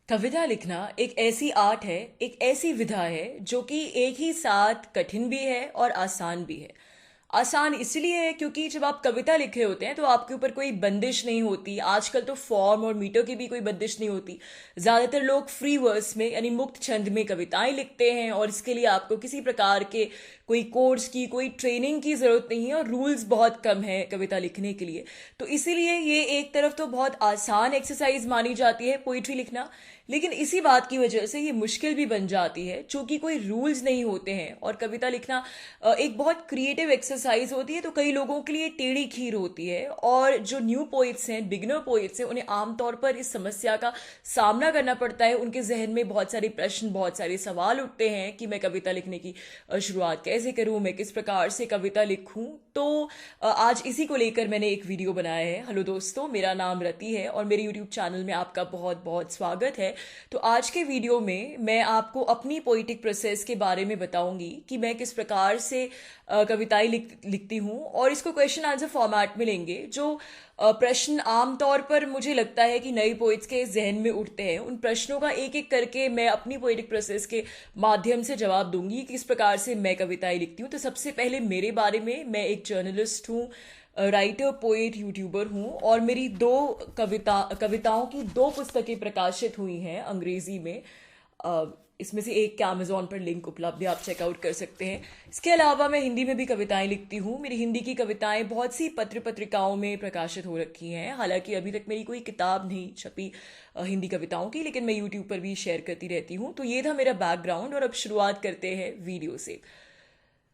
कविता लिखना एक ऐसी आर्ट है, एक ऐसी विधा है जो कि एक ही साथ कठिन भी है और आसान भी है। आसान इसलिए है क्योंकि जब आप कविता लिख रहे होते हैं तो आपके ऊपर कोई बंदिश नहीं होती। आजकल तो फॉर्म और मीटर की भी कोई बंदिश नहीं होती। ज्यादातर लोग फ्री वर्स में यानी मुक्त छंद में कविताएं लिखते हैं और इसके लिए आपको किसी प्रकार के कोई कोर्स की, कोई ट्रेनिंग की जरूरत नहीं है और रूल्स बहुत कम है कविता लिखने के लिए। तो इसीलिए ये एक तरफ तो बहुत आसान एक्सरसाइज मानी जाती है पोइट्री लिखना, लेकिन इसी बात की वजह से ये मुश्किल भी बन जाती है चूंकि कोई रूल्स नहीं होते हैं। और कविता लिखना एक बहुत क्रिएटिव एक्सरसाइज होती है, तो कई लोगों के लिए टेढ़ी खीर होती है। और जो न्यू पोइट्स हैं, बिगिनर पोइट्स हैं, उन्हें आमतौर पर इस समस्या का सामना करना पड़ता है। उनके जहन में बहुत सारे प्रश्न, बहुत सारे सवाल उठते हैं कि मैं कविता लिखने की शुरुआत कैसे करूं, मैं किस प्रकार से कविता लिखूं। तो आज इसी को लेकर मैंने एक वीडियो बनाया है। हेलो दोस्तों, मेरा नाम रति है और मेरे यूट्यूब चैनल में आपका बहुत बहुत स्वागत है। तो आज के वीडियो में मैं आपको अपनी पोइटिक प्रोसेस के बारे में बताऊंगी कि मैं किस प्रकार से कविताएं लिखती हूँ, और इसको क्वेश्चन आंसर फॉर्मेट में लेंगे। जो प्रश्न आमतौर पर मुझे लगता है कि नए पोइट्स के जहन में उठते हैं, उन प्रश्नों का एक एक करके मैं अपनी पोइटिक प्रोसेस के माध्यम से जवाब दूंगी कि किस प्रकार से मैं कविताएं लिखती हूँ। तो सबसे पहले मेरे बारे में, मैं एक जर्नलिस्ट हूँ, राइटर, पोएट, यूट्यूबर हूँ, और मेरी कविताओं की दो पुस्तकें प्रकाशित हुई हैं अंग्रेजी में। इसमें से एक के अमेजोन पर लिंक उपलब्ध है, आप चेकआउट कर सकते हैं। इसके अलावा मैं हिंदी में भी कविताएं लिखती हूँ। मेरी हिंदी की कविताएं बहुत सी पत्र पत्रिकाओं में प्रकाशित हो रखी हैं। हालांकि अभी तक मेरी कोई किताब नहीं छपी हिंदी कविताओं की, लेकिन मैं यूट्यूब पर भी शेयर करती रहती हूँ। तो ये था मेरा बैकग्राउंड, और अब शुरुआत करते हैं वीडियो से।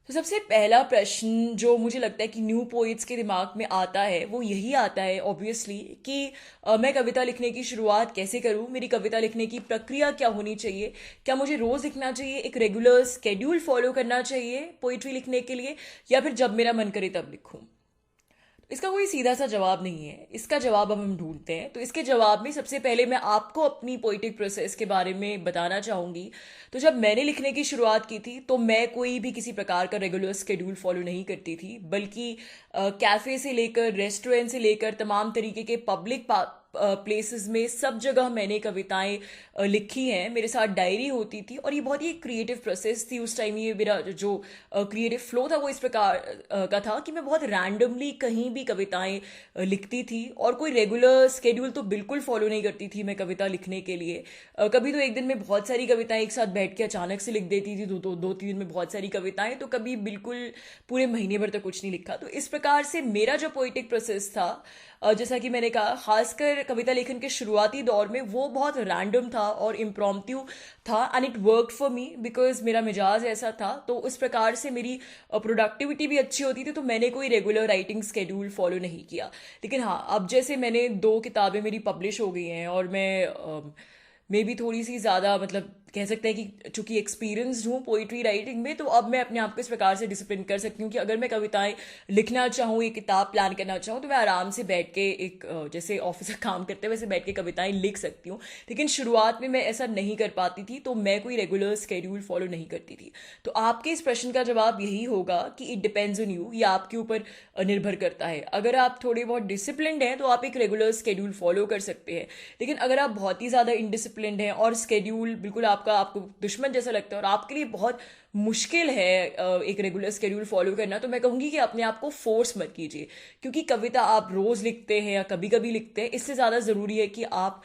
तो सबसे पहला प्रश्न जो मुझे लगता है कि न्यू पोइट्स के दिमाग में आता है वो यही आता है ऑब्वियसली कि मैं कविता लिखने की शुरुआत कैसे करूं, मेरी कविता लिखने की प्रक्रिया क्या होनी चाहिए, क्या मुझे रोज लिखना चाहिए, एक रेगुलर स्केड्यूल फॉलो करना चाहिए पोइट्री लिखने के लिए, या फिर जब मेरा मन करे तब लिखूं। इसका कोई सीधा सा जवाब नहीं है, इसका जवाब अब हम ढूंढते हैं। तो इसके जवाब में सबसे पहले मैं आपको अपनी पोइटिक प्रोसेस के बारे में बताना चाहूंगी। तो जब मैंने लिखने की शुरुआत की थी तो मैं कोई भी किसी प्रकार का रेगुलर शेड्यूल फॉलो नहीं करती थी, बल्कि कैफे से लेकर रेस्टोरेंट से लेकर तमाम तरीके के पब्लिक प्लेसेस में सब जगह मैंने कविताएं लिखी हैं। मेरे साथ डायरी होती थी, और ये बहुत ही क्रिएटिव प्रोसेस थी उस टाइम। ये मेरा जो क्रिएटिव फ्लो था वो इस प्रकार का था कि मैं बहुत रैंडमली कहीं भी कविताएं लिखती थी, और कोई रेगुलर स्केड्यूल तो बिल्कुल फॉलो नहीं करती थी मैं कविता लिखने के लिए। कभी तो एक दिन में बहुत सारी कविताएं एक साथ बैठ के अचानक से लिख देती थी, दो तीन दिन में बहुत सारी कविताएं, तो कभी बिल्कुल पूरे महीने भर तक कुछ नहीं लिखा। तो इस प्रकार से मेरा जो पोइटिक प्रोसेस था, जैसा कि मैंने कहा, खासकर कविता लेखन के शुरुआती दौर में वो बहुत रैंडम था और इम्प्रॉम्प्टू था, and it work for me because मेरा मिजाज ऐसा था। तो उस प्रकार से मेरी प्रोडक्टिविटी भी अच्छी होती थी, तो मैंने कोई रेगुलर राइटिंग स्केड्यूल फॉलो नहीं किया। लेकिन हाँ, अब जैसे मैंने दो किताबें मेरी पब्लिश हो गई हैं, और मैं भी थोड़ी सी ज़्यादा, मतलब कह सकते हैं कि चूंकि एक्सपीरियंसड हूँ पोइट्री राइटिंग में, तो अब मैं अपने आप को इस प्रकार से डिसिप्लिन कर सकती हूँ कि अगर मैं कविताएं लिखना चाहूँ, एक किताब प्लान करना चाहूँ, तो मैं आराम से बैठ के एक जैसे ऑफिस का काम करते हैं वैसे बैठ के कविताएं लिख सकती हूँ। लेकिन शुरुआत में मैं ऐसा नहीं कर पाती थी, तो मैं कोई रेगुलर स्केड्यूल फॉलो नहीं करती थी। तो आपके इस प्रश्न का जवाब यही होगा कि इट डिपेंड्स ऑन यू, या आपके ऊपर निर्भर करता है। अगर आप थोड़े बहुत डिसिप्लिन्ड हैं तो आप एक रेगुलर स्केड्यूल फॉलो कर सकते हैं, लेकिन अगर आप बहुत ही ज़्यादा इनडिसिप्लिन्ड हैं और स्केड्यूल बिल्कुल आपको दुश्मन जैसा लगता है और आपके लिए बहुत मुश्किल है एक रेगुलर स्केड्यूल फॉलो करना, तो मैं कहूंगी कि अपने आप को फोर्स मत कीजिए। क्योंकि कविता आप रोज लिखते हैं या कभी कभी लिखते हैं, इससे ज्यादा जरूरी है कि आप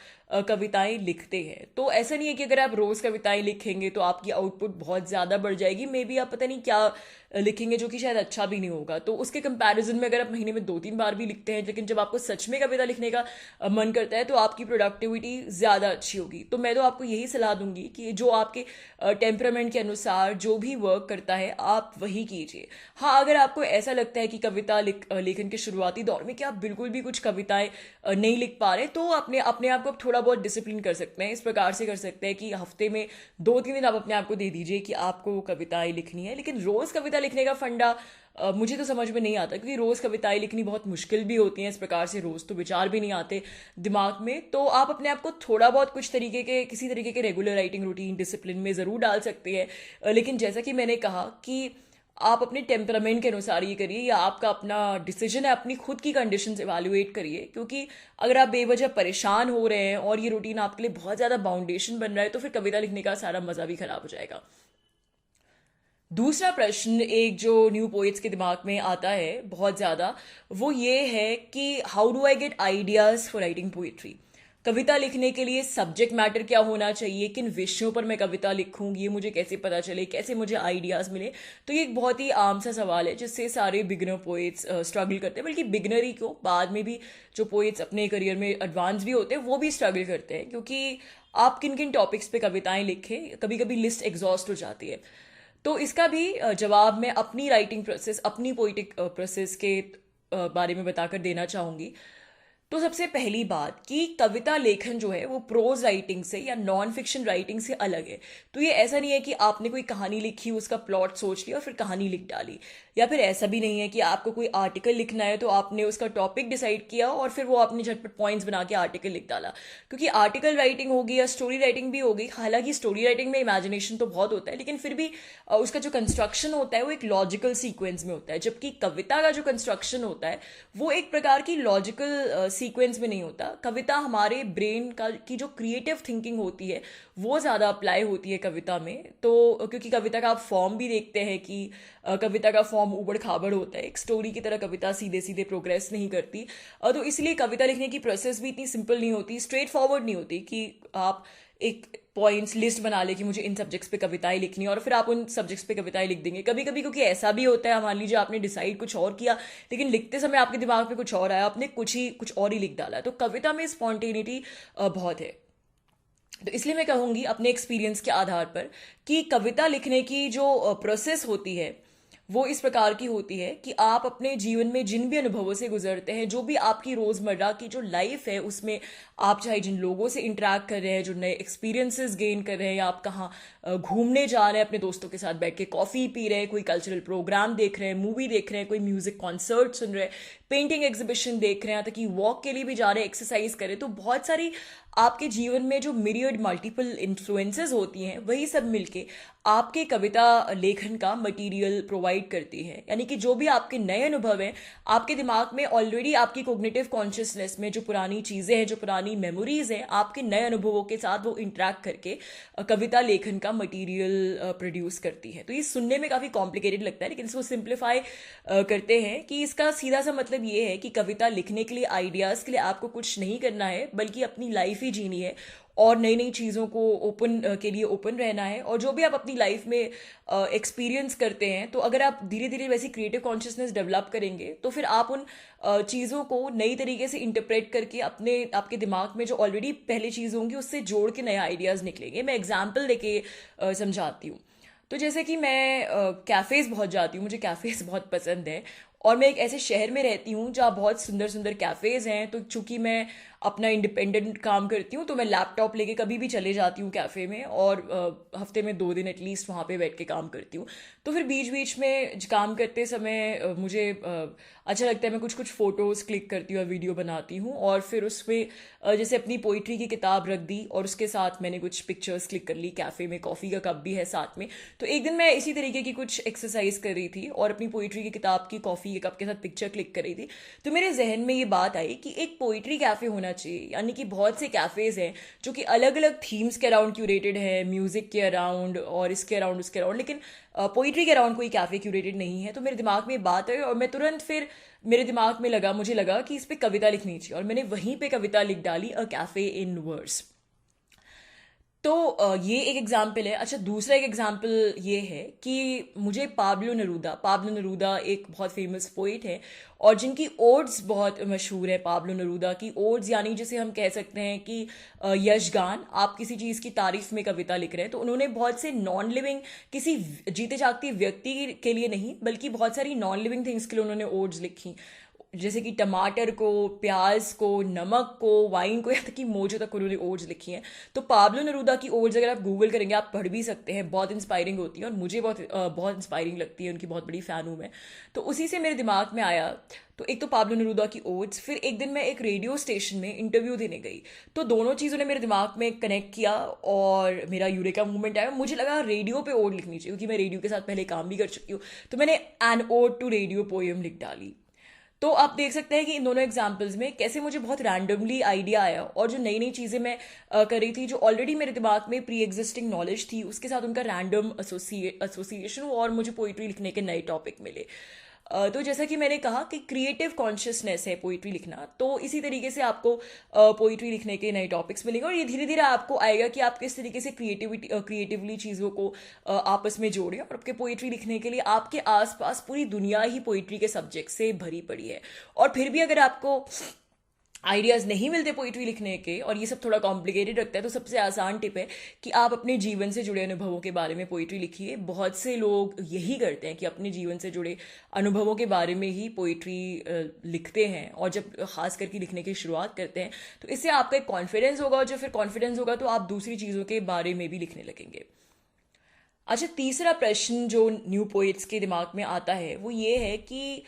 कविताएं लिखते हैं। तो ऐसा नहीं है कि अगर आप रोज कविताएं लिखेंगे तो आपकी आउटपुट बहुत ज्यादा बढ़ जाएगी। मे बी आप पता नहीं क्या लिखेंगे जो कि शायद अच्छा भी नहीं होगा। तो उसके कंपैरिजन में अगर आप महीने में 2-3 बार भी लिखते हैं, लेकिन जब आपको सच में कविता लिखने का मन करता है, तो आपकी प्रोडक्टिविटी ज्यादा अच्छी होगी। तो मैं तो आपको यही सलाह दूंगी कि जो आपके टेम्परामेंट के अनुसार जो भी वर्क करता है आप वही कीजिए। हाँ, अगर आपको ऐसा लगता है कि कविता लेखन के शुरुआती दौर में कि आप बिल्कुल भी कुछ कविताएं नहीं लिख पा रहे, तो अपने आप को थोड़ा बहुत डिसिप्लिन कर सकते हैं। इस प्रकार से कर सकते हैं कि हफ्ते में 2-3 दिन आप अपने आप को दे दीजिए कि आपको कविताएं लिखनी है। लेकिन रोज कविता लिखने का फंडा मुझे तो समझ में नहीं आता, क्योंकि रोज कविताएं लिखनी बहुत मुश्किल भी होती हैं। इस प्रकार से रोज तो विचार भी नहीं आते दिमाग में। तो आप अपने आप को थोड़ा बहुत किसी तरीके के रेगुलर राइटिंग रूटीन डिसिप्लिन में जरूर डाल सकते हैं। लेकिन जैसा कि मैंने कहा कि आप अपने टेम्परामेंट के अनुसार ये करिए, या आपका अपना डिसीजन है, अपनी खुद की कंडीशंस इवैल्यूएट करिए। क्योंकि अगर आप बेवजह परेशान हो रहे हैं और ये रूटीन आपके लिए बहुत ज़्यादा बाउंडेशन बन रहा है, तो फिर कविता लिखने का सारा मज़ा भी खराब हो जाएगा। दूसरा प्रश्न एक जो न्यू पोइट्स के दिमाग में आता है बहुत ज़्यादा, वो ये है कि how do I get ideas for writing poetry. कविता लिखने के लिए सब्जेक्ट मैटर क्या होना चाहिए, किन विषयों पर मैं कविता लिखूँ, ये मुझे कैसे पता चले, कैसे मुझे आइडियाज़ मिले। तो ये एक बहुत ही आम सा सवाल है जिससे सारे बिगनर पोइट्स स्ट्रगल करते हैं, बल्कि बिगनर ही क्यों, बाद में भी जो पोइट्स अपने करियर में एडवांस भी होते हैं वो भी स्ट्रगल करते हैं। क्योंकि आप किन किन टॉपिक्स पे कविताएं लिखें, कभी कभी लिस्ट एग्जॉस्ट हो जाती है। तो इसका भी जवाब मैं अपनी राइटिंग प्रोसेस, अपनी पोइटिक प्रोसेस के बारे में बताकर देना चाहूँगी। तो सबसे पहली बात कि कविता लेखन जो है वो प्रोज राइटिंग से या नॉन फिक्शन राइटिंग से अलग है। तो ये ऐसा नहीं है कि आपने कोई कहानी लिखी, उसका प्लॉट सोच लिया और फिर कहानी लिख डाली, या फिर ऐसा भी नहीं है कि आपको कोई आर्टिकल लिखना है तो आपने उसका टॉपिक डिसाइड किया और फिर वो आपने झटपट पॉइंट्स बना के आर्टिकल लिख डाला। क्योंकि आर्टिकल राइटिंग होगी या स्टोरी राइटिंग भी होगी, हालांकि स्टोरी राइटिंग में इमेजिनेशन तो बहुत होता है, लेकिन फिर भी उसका जो कंस्ट्रक्शन होता है वो एक लॉजिकल सीक्वेंस में होता है। जबकि कविता का जो कंस्ट्रक्शन होता है वो एक प्रकार की लॉजिकल सीक्वेंस में नहीं होता। कविता हमारे ब्रेन का की जो क्रिएटिव थिंकिंग होती है वो ज़्यादा अप्लाई होती है कविता में। तो क्योंकि कविता का आप फॉर्म भी देखते हैं कि कविता का फॉर्म उबड़ खाबड़ होता है, एक स्टोरी की तरह कविता सीधे सीधे प्रोग्रेस नहीं करती। तो इसलिए कविता लिखने की प्रोसेस भी इतनी सिंपल नहीं होती, स्ट्रेट फॉरवर्ड नहीं होती कि आप एक पॉइंट्स लिस्ट बना ले कि मुझे इन सब्जेक्ट्स पे कविताएं लिखनी है और फिर आप उन सब्जेक्ट्स पे कविताएं लिख देंगे। कभी कभी क्योंकि ऐसा भी होता है, मान लीजिए आपने डिसाइड कुछ और किया लेकिन लिखते समय आपके दिमाग में कुछ और आया, आपने कुछ और ही लिख डाला। तो कविता में स्पॉन्टेनिटी बहुत है। तो इसलिए मैं कहूँगी अपने एक्सपीरियंस के आधार पर कि कविता लिखने की जो प्रोसेस होती है वो इस प्रकार की होती है कि आप अपने जीवन में जिन भी अनुभवों से गुजरते हैं, जो भी आपकी रोज़मर्रा की जो लाइफ है उसमें आप चाहे जिन लोगों से इंटरेक्ट कर रहे हैं, जो नए एक्सपीरियंसेस गेन कर रहे हैं, या आप कहाँ घूमने जा रहे हैं अपने दोस्तों के साथ बैठ के कॉफ़ी पी रहे हैं, कोई कल्चरल प्रोग्राम देख रहे हैं, मूवी देख रहे हैं, कोई म्यूजिक कॉन्सर्ट सुन रहे हैं, पेंटिंग एग्जीबिशन देख रहे हैं, ताकि वॉक के लिए भी जा रहे हैं, एक्सरसाइज करें। तो बहुत सारी आपके जीवन में जो मिरियड मल्टीपल इन्फ्लुएंसेस होती हैं वही सब मिलके आपके कविता लेखन का मटेरियल प्रोवाइड करती है। यानी कि जो भी आपके नए अनुभव हैं, आपके दिमाग में ऑलरेडी आपकी कोग्निटिव कॉन्शियसनेस में जो पुरानी चीज़ें हैं, जो पुरानी मेमोरीज हैं, आपके नए अनुभवों के साथ वो इंटरेक्ट करके कविता लेखन का मटेरियल प्रोड्यूस करती है। तो ये सुनने में काफ़ी कॉम्प्लिकेटेड लगता है, लेकिन इसको सिंप्लीफाई करते हैं कि इसका सीधा सा मतलब ये है कि कविता लिखने के लिए, आइडियाज़ के लिए आपको कुछ नहीं करना है, बल्कि अपनी लाइफ ही जीनी है और नई नई चीज़ों को ओपन के लिए ओपन रहना है। और जो भी आप अपनी लाइफ में एक्सपीरियंस करते हैं, तो अगर आप धीरे धीरे वैसी क्रिएटिव कॉन्शियसनेस डेवलप करेंगे तो फिर आप उन चीज़ों को नई तरीके से इंटरप्रेट करके आपके दिमाग में जो ऑलरेडी पहले चीज़ होंगी उससे जोड़ के नए आइडियाज़ निकलेंगे। मैं एग्जाम्पल देके समझाती हूँ। तो जैसे कि मैं कैफ़ेज़ बहुत जाती हूँ, मुझे कैफ़ेज़ बहुत पसंद है, और मैं एक ऐसे शहर में रहती हूँ जहाँ बहुत सुंदर सुंदर कैफ़ेज़ हैं। तो चूंकि मैं अपना इंडिपेंडेंट काम करती हूँ तो मैं लैपटॉप लेके कभी भी चले जाती हूँ कैफ़े में, और हफ्ते में 2 दिन एटलीस्ट वहाँ पे बैठ के काम करती हूँ। तो फिर बीच बीच में काम करते समय मुझे अच्छा लगता है, मैं कुछ कुछ फ़ोटोज़ क्लिक करती हूँ, वीडियो बनाती हूँ, और फिर उसमें जैसे अपनी पोइट्री की किताब रख दी और उसके साथ मैंने कुछ पिक्चर्स क्लिक कर ली। कैफ़े में कॉफ़ी का कप भी है साथ में। तो एक दिन मैं इसी तरीके की कुछ एक्सरसाइज कर रही थी और अपनी पोइट्री की किताब की कॉफ़ी के कप के साथ पिक्चर क्लिक कर रही थी। तो मेरे जहन में ये बात आई कि एक पोइट्री कैफ़े होना चाहिए। यानी कि बहुत से कैफ़ेज़ हैं जो कि अलग अलग थीम्स के अराउंड क्यूरेटेड है, म्यूज़िक के अराउंड और इसके अराउंड उसके अराउंड, लेकिन पोइट्री के अराउंड कोई कैफ़े क्यूरेटेड नहीं है। तो मेरे दिमाग में ये बात आई और मैं तुरंत फिर मेरे दिमाग में मुझे लगा कि इस पर कविता लिखनी चाहिए, और मैंने वहीं पे कविता लिख डाली, अ कैफ़े इन वर्ड्स। तो ये एक एग्जाम्पल है। अच्छा, दूसरा एक एग्जाम्पल ये है कि मुझे पाब्लो नरूदा एक बहुत फेमस पोइट है और जिनकी ओड्स बहुत मशहूर है। पाब्लो नरूदा की ओड्स, यानी जिसे हम कह सकते हैं कि यशगान, आप किसी चीज़ की तारीफ में कविता लिख रहे हैं। तो उन्होंने बहुत से नॉन लिविंग, किसी जीते जागते व्यक्ति के लिए नहीं बल्कि बहुत सारी नॉन लिविंग थिंग्स के लिए उन्होंने ओड्स लिखी। जैसे कि टमाटर को, प्याज को, नमक को, वाइन को, यहाँ तक कि मोजो तक उन्होंने ओड्स लिखी हैं। तो पाब्लो नेरूदा की ओड्स अगर आप गूगल करेंगे आप पढ़ भी सकते हैं, बहुत इंस्पायरिंग होती है और मुझे बहुत इंस्पायरिंग लगती है, उनकी बहुत बड़ी फ़ैन हूँ मैं। तो उसी से मेरे दिमाग में आया, तो एक तो पाब्लो नेरूदा की ओड्स, फिर एक दिन मैं एक रेडियो स्टेशन में इंटरव्यू देने गई, तो दोनों चीज़ों ने मेरे दिमाग में कनेक्ट किया और मेरा यूरेका मूवमेंट आया। मुझे लगा रेडियो पे ओड लिखनी चाहिए, क्योंकि मैं रेडियो के साथ पहले काम भी कर चुकी हूँ। तो मैंने an ode to radio poem लिख डाली। तो आप देख सकते हैं कि इन दोनों एग्जाम्पल्स में कैसे मुझे बहुत रैंडमली आइडिया आया, और जो नई नई चीज़ें मैं कर रही थी, जो ऑलरेडी मेरे दिमाग में प्री एग्जिस्टिंग नॉलेज थी, उसके साथ उनका रैंडम एसोसिएशन हुआ और मुझे पोइट्री लिखने के नए टॉपिक मिले। तो जैसा कि मैंने कहा कि क्रिएटिव कॉन्शियसनेस है पोइट्री लिखना, तो इसी तरीके से आपको पोइट्री लिखने के नए टॉपिक्स मिलेंगे और ये धीरे धीरे आपको आएगा कि आप किस तरीके से क्रिएटिवली चीज़ों को आपस में जोड़ें। और आपके पोइट्री लिखने के लिए आपके आसपास पूरी दुनिया ही पोइट्री के सब्जेक्ट से भरी पड़ी है, और फिर भी अगर आपको आइडियाज़ नहीं मिलते पोइट्री लिखने के और ये सब थोड़ा कॉम्प्लिकेटेड रखता है, तो सबसे आसान टिप है कि आप अपने जीवन से जुड़े अनुभवों के बारे में पोइट्री लिखिए। बहुत से लोग यही करते हैं कि अपने जीवन से जुड़े अनुभवों के बारे में ही पोइट्री लिखते हैं, और जब खास करके लिखने की शुरुआत करते हैं तो इससे आपका एक कॉन्फिडेंस होगा, और जो फिर कॉन्फिडेंस होगा तो आप दूसरी चीज़ों के बारे में भी लिखने लगेंगे। अच्छा, तीसरा प्रश्न जो न्यू पोइट्स के दिमाग में आता है वो ये है कि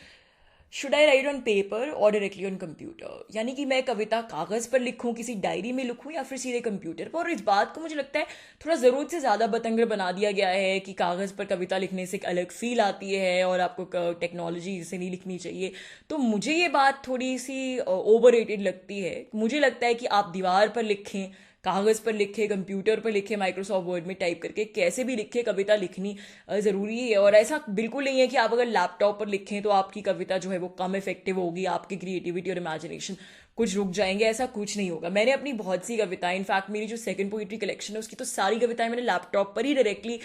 should I right on paper और डायरेक्टली ऑन कंप्यूटर, यानी कि मैं कविता कागज़ पर लिखूं, किसी डायरी में लिखूं, या फिर सीधे कंप्यूटर पर। और इस बात को मुझे लगता है थोड़ा ज़रूरत से ज़्यादा बतंगड़ बना दिया गया है कि कागज़ पर कविता लिखने से एक अलग फील आती है और आपको टेक्नोलॉजी से नहीं लिखनी चाहिए। तो मुझे ये बात थोड़ी सी ओवर रेटेड लगती है। मुझे लगता है कि आप दीवार पर लिखें, कागज़ पर लिखे, कंप्यूटर पर लिखे, माइक्रोसॉफ्ट वर्ड में टाइप करके, कैसे भी लिखे, कविता लिखनी ज़रूरी है। और ऐसा बिल्कुल नहीं है कि आप अगर लैपटॉप पर लिखें तो आपकी कविता जो है वो कम इफेक्टिव होगी, आपकी क्रिएटिविटी और इमेजिनेशन कुछ रुक जाएंगे। ऐसा कुछ नहीं होगा। मैंने अपनी बहुत सी कविताएं, इनफैक्ट मेरी जो सेकंड पोइट्री कलेक्शन है उसकी तो सारी कविताएं मैंने लैपटॉप पर ही डायरेक्टली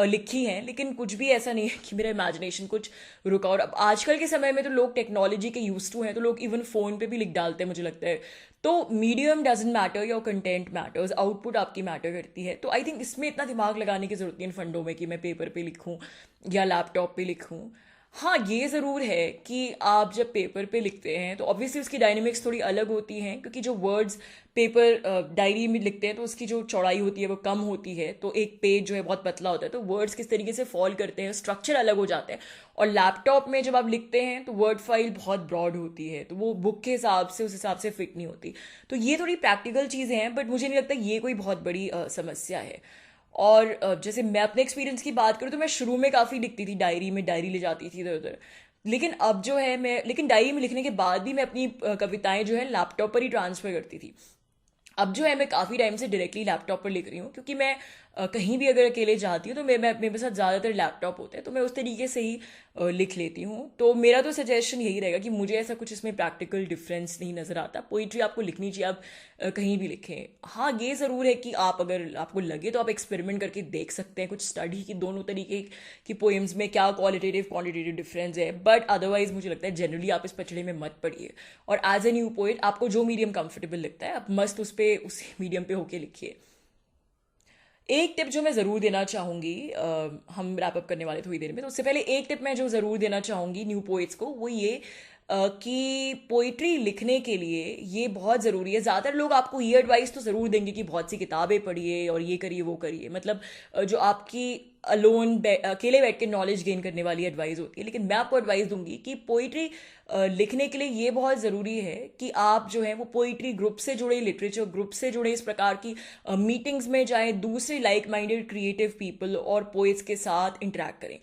लिखी हैं, लेकिन कुछ भी ऐसा नहीं है कि मेरा इमेजिनेशन कुछ रुका। और अब आजकल के समय में तो लोग टेक्नोलॉजी के यूज टू हैं, तो लोग इवन फ़ोन पे भी लिख डालते हैं मुझे लगता है। तो medium doesn't matter, your content matters, output आपकी मैटर करती है। तो आई थिंक इसमें इतना दिमाग लगाने की जरूरत नहीं इन फंडों में कि मैं पेपर पे लिखूं या लैपटॉप पे लिखूं। हाँ, ये ज़रूर है कि आप जब पेपर पे लिखते हैं तो ऑब्वियसली उसकी डायनेमिक्स थोड़ी अलग होती हैं, क्योंकि जो वर्ड्स पेपर डायरी में लिखते हैं तो उसकी जो चौड़ाई होती है वो कम होती है, तो एक पेज जो है बहुत पतला होता है, तो वर्ड्स किस तरीके से फॉल करते हैं, स्ट्रक्चर अलग हो जाते हैं। और लैपटॉप में जब आप लिखते हैं तो वर्ड फाइल बहुत ब्रॉड होती है, तो वो बुक के हिसाब से उस हिसाब से फिट नहीं होती। तो ये थोड़ी प्रैक्टिकल चीज़ें हैं, बट मुझे नहीं लगता ये कोई बहुत बड़ी समस्या है। और जैसे मैं अपने एक्सपीरियंस की बात करूँ तो मैं शुरू में काफ़ी लिखती थी डायरी में, डायरी ले जाती थी इधर उधर। लेकिन अब जो है मैं, लेकिन डायरी में लिखने के बाद भी मैं अपनी कविताएं जो है लैपटॉप पर ही ट्रांसफ़र करती थी। अब जो है मैं काफ़ी टाइम से डायरेक्टली लैपटॉप पर लिख रही हूँ, क्योंकि मैं कहीं भी अगर अकेले जाती हूँ तो मैं मेरे साथ ज़्यादातर लैपटॉप होता है, तो मैं उस तरीके से ही लिख लेती हूँ। तो मेरा तो सजेशन यही रहेगा कि मुझे ऐसा कुछ इसमें प्रैक्टिकल डिफरेंस नहीं नज़र आता। पोइट्री आपको लिखनी चाहिए, आप कहीं भी लिखें। हाँ, ये ज़रूर है कि आप अगर आपको लगे तो आप एक्सपेरिमेंट करके देख सकते हैं, कुछ स्टडी की दोनों तरीके की पोएम्स में क्या क्वालिटेटिव क्वांटिटेटिव डिफरेंस है, बट अदरवाइज मुझे लगता है जनरली आप इस पचड़े में मत पड़िए। और एज ए न्यू पोइट आपको जो मीडियम कंफर्टेबल लगता है आप मस्त उसी मीडियम पे होके लिखिए। एक टिप जो मैं ज़रूर देना चाहूँगी, हम रैप अप करने वाले थोड़ी देर में, तो उससे पहले एक टिप मैं जो ज़रूर देना चाहूँगी न्यू पोइट्स को, वो ये कि पोइट्री लिखने के लिए ये बहुत ज़रूरी है। ज़्यादातर लोग आपको ये एडवाइस तो ज़रूर देंगे कि बहुत सी किताबें पढ़िए और ये करिए वो करिए, मतलब जो आपकी अकेले बैठ के नॉलेज गेन करने वाली एडवाइस होती है। लेकिन मैं आपको एडवाइस दूंगी कि पोइट्री लिखने के लिए ये बहुत ज़रूरी है कि आप जो है वो पोइट्री ग्रुप से जुड़े, लिटरेचर ग्रुप से जुड़े, इस प्रकार की मीटिंग्स में जाएं, दूसरे लाइक माइंडेड क्रिएटिव पीपल और पोइट्स के साथ इंटरेक्ट करें।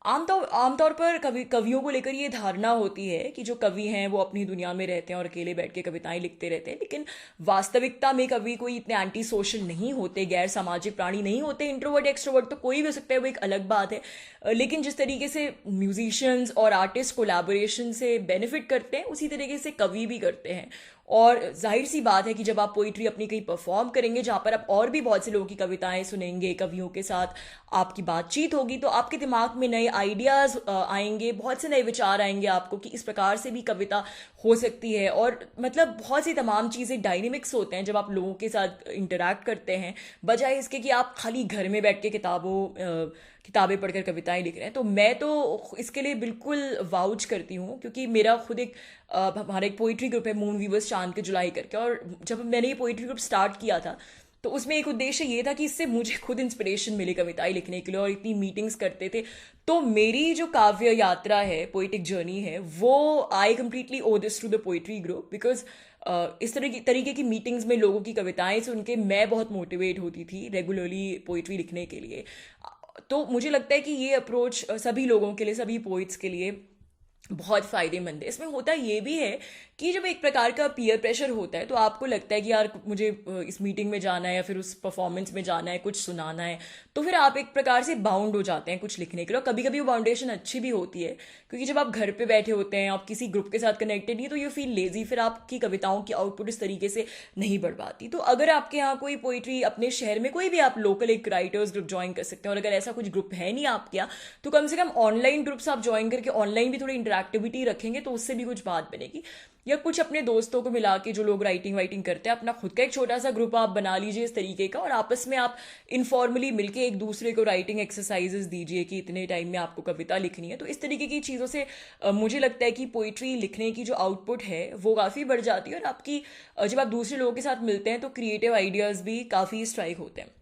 आमतौर पर कवियों को लेकर ये धारणा होती है कि जो कवि हैं वो अपनी दुनिया में रहते हैं और अकेले बैठ के कविताएं लिखते रहते हैं, लेकिन वास्तविकता में कवि कोई इतने एंटी सोशल नहीं होते, गैर सामाजिक प्राणी नहीं होते। इंट्रोवर्ट एक्सट्रोवर्ट तो कोई भी हो सकता है, वो एक अलग बात है। लेकिन जिस तरीके से म्यूजिशियंस और आर्टिस्ट कोलैबोरेशन से बेनिफिट करते हैं, उसी तरीके से कवि भी करते हैं। और जाहिर सी बात है कि जब आप पोइट्री अपनी कहीं परफॉर्म करेंगे जहाँ पर आप और भी बहुत से लोगों की कविताएं सुनेंगे, कवियों के साथ आपकी बातचीत होगी, तो आपके दिमाग में नए आइडियाज़ आएंगे, बहुत से नए विचार आएंगे आपको कि इस प्रकार से भी कविता हो सकती है। और मतलब बहुत सी तमाम चीज़ें डायनेमिक्स होते हैं जब आप लोगों के साथ इंटरेक्ट करते हैं, बजाय इसके कि आप खाली घर में बैठ के किताबें पढ़कर कविताएं लिख रहे हैं। तो मैं तो इसके लिए बिल्कुल वाउच करती हूँ, क्योंकि मेरा खुद एक हमारा एक पोइट्री ग्रुप है मून वीवर्स चांद के जुलाई करके, और जब मैंने ये पोइट्री ग्रुप स्टार्ट किया था तो उसमें एक उद्देश्य ये था कि इससे मुझे खुद इंस्पिरेशन मिली कविताएं लिखने के लिए, और इतनी मीटिंग्स करते थे। तो मेरी जो काव्य यात्रा है, पोइटिक जर्नी है, वो I completely owe this through the poetry group, because इस तरीके की मीटिंग्स में लोगों की कविताएं सुन के मैं बहुत मोटिवेट होती थी रेगुलरली पोइट्री लिखने के लिए। तो मुझे लगता है कि ये अप्रोच सभी लोगों के लिए, सभी पोइट्स के लिए बहुत फायदेमंद है। इसमें होता ये भी है कि जब एक प्रकार का पीयर प्रेशर होता है तो आपको लगता है कि यार मुझे इस मीटिंग में जाना है या फिर उस परफॉर्मेंस में जाना है, कुछ सुनाना है, तो फिर आप एक प्रकार से बाउंड हो जाते हैं कुछ लिखने के लिए। और कभी कभी वो बाउंडेशन अच्छी भी होती है, क्योंकि जब आप घर पे बैठे होते हैं, आप किसी ग्रुप के साथ कनेक्टेड नहीं, तो यू फील लेजी, फिर आपकी कविताओं की आउटपुट इस तरीके से नहीं बढ़ पाती। तो अगर आपके यहाँ कोई पोइट्री, अपने शहर में कोई भी आप लोकल एक राइटर्स ग्रुप ज्वाइन कर सकते हैं, और अगर ऐसा कुछ ग्रुप है नहीं आपके यहाँ, तो कम से कम ऑनलाइन ग्रुप्स आप ज्वाइन करके ऑनलाइन भी थोड़ी इंटरेक्टिविटी रखेंगे तो उससे भी कुछ बात बनेगी। या कुछ अपने दोस्तों को मिला के जो लोग राइटिंग वाइटिंग करते हैं, अपना खुद का एक छोटा सा ग्रुप आप बना लीजिए इस तरीके का, और आपस में आप इनफॉर्मली मिलके एक दूसरे को राइटिंग एक्सरसाइजेस दीजिए कि इतने टाइम में आपको कविता लिखनी है। तो इस तरीके की चीज़ों से मुझे लगता है कि पोइट्री लिखने की जो आउटपुट है वो काफ़ी बढ़ जाती है, और आपकी जब आप दूसरे लोगों के साथ मिलते हैं तो क्रिएटिव आइडियाज़ भी काफ़ी स्ट्राइक होते हैं।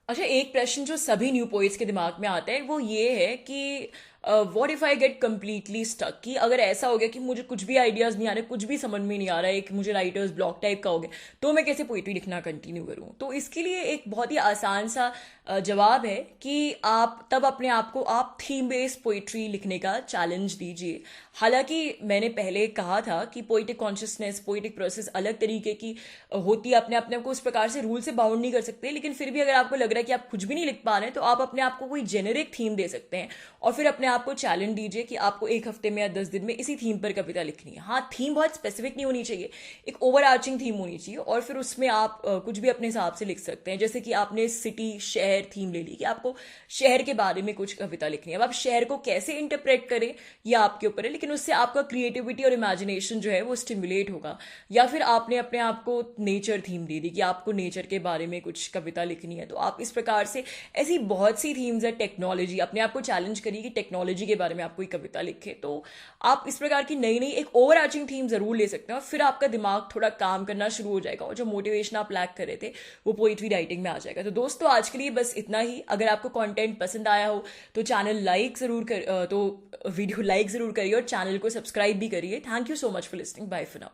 अच्छा, एक प्रश्न जो सभी न्यू पोइट्स के दिमाग में आता है वो ये है कि what if I get completely stuck, कि अगर ऐसा हो गया कि मुझे कुछ भी आइडियाज नहीं आ रहे, कुछ भी समझ में नहीं आ रहा है, कि मुझे राइटर्स ब्लॉक टाइप का हो गया, तो मैं कैसे पोइट्री लिखना कंटिन्यू करूं। तो इसके लिए एक बहुत ही आसान सा जवाब है कि आप तब अपने आप को आप थीम बेस्ड पोइट्री लिखने का चैलेंज दीजिए। हालांकि मैंने पहले कहा था कि पोइटिक कॉन्शियसनेस, पोइटिक प्रोसेस अलग तरीके की होती है, अपने अपने को उस प्रकार से रूल से बाउंड नहीं कर सकते, लेकिन फिर भी अगर आपको लग रहा है कि आप कुछ भी नहीं लिख पा रहे हैं, तो आप अपने आप को कोई जेनेरिक थीम दे सकते हैं, और फिर अपने आपको चैलेंज दीजिए कि आपको एक हफ्ते में या 10 दिन में इसी थीम पर कविता लिखनी है। हाँ, थीम बहुत स्पेसिफिक नहीं होनी चाहिए, एक ओवर आर्चिंग थीम होनी चाहिए, और फिर उसमें आप कुछ भी अपने हिसाब से लिख सकते हैं। जैसे कि आपने सिटी शहर थीम ले ली कि आपको शहर के बारे में कुछ कविता लिखनी है। अब आप शहर को कैसे इंटरप्रेट करें यह आपके ऊपर है, लेकिन उससे आपका क्रिएटिविटी और इमेजिनेशन जो है वो स्टिमुलेट होगा। या फिर आपने अपने आप को नेचर थीम दे दी कि आपको नेचर के बारे में कुछ कविता लिखनी है, तो आप इस प्रकार से, ऐसी बहुत सी थीम्स है। टेक्नोलॉजी, अपने आप को चैलेंज करिए कि टेक्नोलॉजी के बारे में आप कोई कविता लिखे, तो आप इस प्रकार की नई नई एक ओवर आर्चिंग थीम जरूर ले सकते हैं, और फिर आपका दिमाग थोड़ा काम करना शुरू हो जाएगा, और जो मोटिवेशन आप लैक कर रहे थे वो पोइट्री राइटिंग में आ जाएगा। तो दोस्तों, आज के लिए बस इतना ही। अगर आपको कंटेंट पसंद आया हो तो चैनल लाइक जरूर कर तो वीडियो लाइक जरूर करिए, और चैनल को सब्सक्राइब भी करिए। Thank you so much for listening. Bye for now.